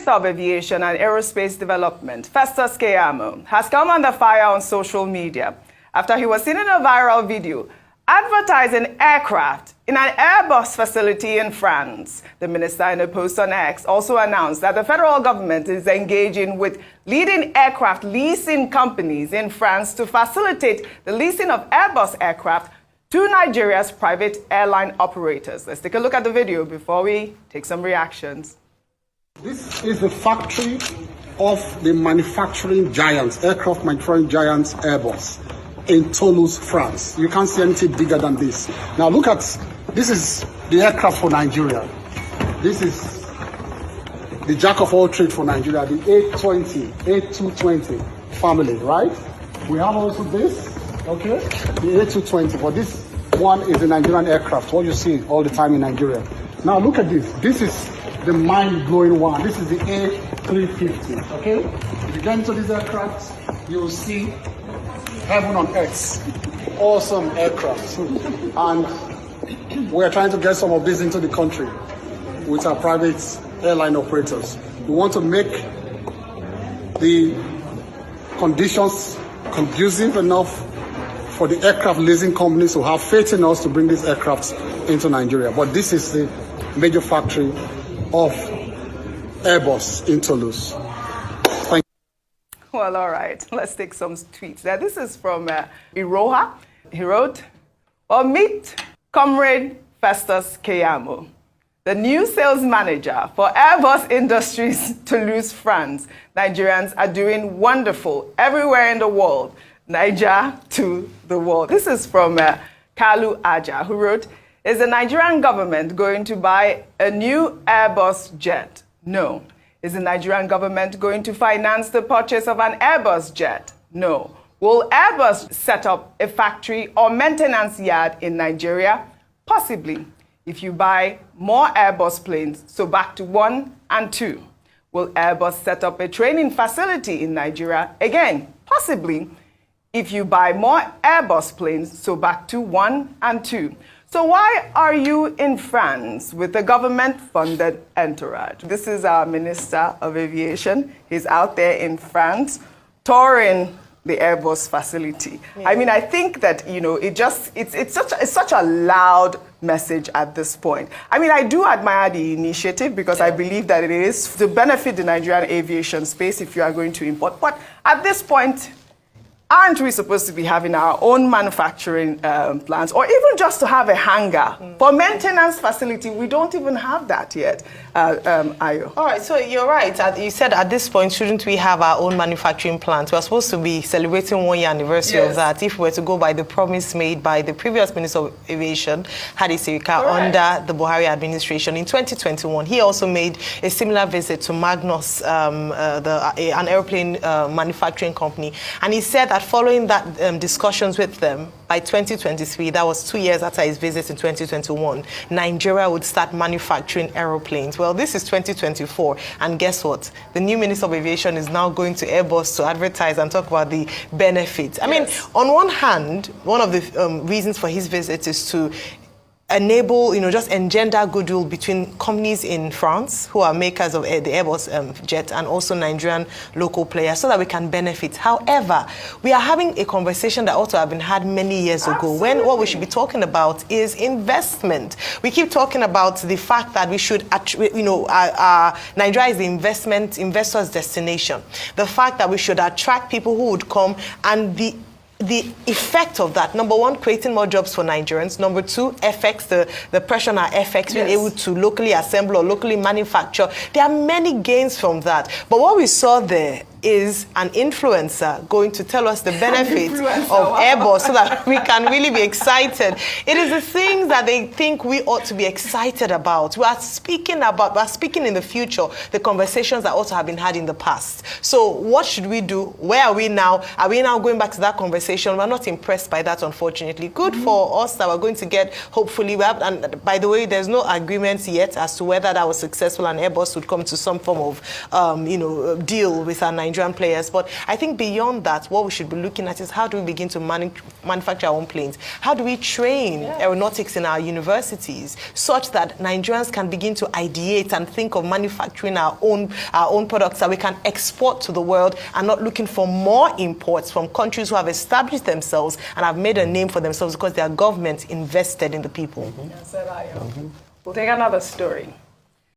of Aviation and Aerospace Development, Festus Keyamo, has come under fire on social media after he was seen in a viral video advertising aircraft in an airbus facility in France. The minister, in a post on X, also announced that the federal government is engaging with leading aircraft leasing companies in France to facilitate the leasing of Airbus aircraft to Nigeria's private airline operators. Let's take a look at the video before we take some reactions. This is the factory of the manufacturing giants, aircraft manufacturing giants Airbus in Tolus, France. You can't see anything bigger than this. Now look at, this is the aircraft for Nigeria. This is the jack of all trades for Nigeria, the A220 family, right? We have also this, okay, the A220, but this one is a Nigerian aircraft, what you see all the time in Nigeria. Now look at this. This is the mind-blowing one. This is the A350, okay? If you get into these aircraft, you will see heaven on earth. Awesome aircraft. And we're trying to get some of these into the country with our private airline operators. We want to make the conditions conducive enough for the aircraft leasing companies to have faith in us to bring these aircrafts into Nigeria. But this is the major factory of Airbus in Toulouse. Thank you. Well, all right. Let's take some tweets. Now, this is from Iroha. He wrote, "Well, meet Comrade Festus Keyamo, the new sales manager for Airbus Industries, Toulouse, France. Nigerians are doing wonderful everywhere in the world. Niger to the world." This is from Kalu Aja, who wrote, "Is the Nigerian government going to buy a new Airbus jet? No. Is the Nigerian government going to finance the purchase of an Airbus jet? No. Will Airbus set up a factory or maintenance yard in Nigeria? Possibly. If you buy more Airbus planes, so back to 1 and 2. Will Airbus set up a training facility in Nigeria? Again, possibly. If you buy more Airbus planes, so back to 1 and 2. So why are you in France with a government-funded entourage?" This is our Minister of Aviation. He's out there in France touring the Airbus facility. Yeah. I mean, I think that, you know, it's such a loud message at this point. I mean, I do admire the initiative because I believe that it is to benefit the Nigerian aviation space if you are going to import. But at this point, aren't we supposed to be having our own manufacturing plants, or even just to have a hangar for maintenance facility? We don't even have that yet. Ayo. All right, so you're right. You said at this point, shouldn't we have our own manufacturing plant? We're supposed to be celebrating 1 year anniversary of that. If we were to go by the promise made by the previous Minister of Aviation, Hadi Sirika, under the Buhari administration in 2021, he also made a similar visit to Magnus, an airplane manufacturing company, and he said that following that discussions with them, by 2023, that was 2 years after his visit in 2021, Nigeria would start manufacturing aeroplanes. Well, this is 2024, and guess what? The new Minister of Aviation is now going to Airbus to advertise and talk about the benefits. I mean, on one hand, one of the reasons for his visit is to enable, just engender goodwill between companies in France who are makers of the Airbus jet and also Nigerian local players so that we can benefit. However, we are having a conversation that ought to have been had many years ago, when what we should be talking about is investment. We keep talking about the fact that we should, Nigeria is the investors' destination. The fact that we should attract people who would come, and the effect of that, number one, creating more jobs for Nigerians. Number two, FX, the pressure on our FX, being able to locally assemble or locally manufacture. There are many gains from that. But what we saw there is an influencer going to tell us the benefits of Airbus so that we can really be excited. It is the things that they think we ought to be excited about. We are speaking in the future, the conversations that ought to have been had in the past. So what should we do? Where are we now? Are we now going back to that conversation? We're not impressed by that, unfortunately. Good for us that we're going to get, hopefully, and by the way, there's no agreements yet as to whether that was successful and Airbus would come to some form of, deal with our Nigerian Nigerian players. But I think beyond that, what we should be looking at is how do we begin to manufacture our own planes? How do we train aeronautics in our universities such that Nigerians can begin to ideate and think of manufacturing our own products that we can export to the world and not looking for more imports from countries who have established themselves and have made a name for themselves because their government invested in the people. We'll take another story.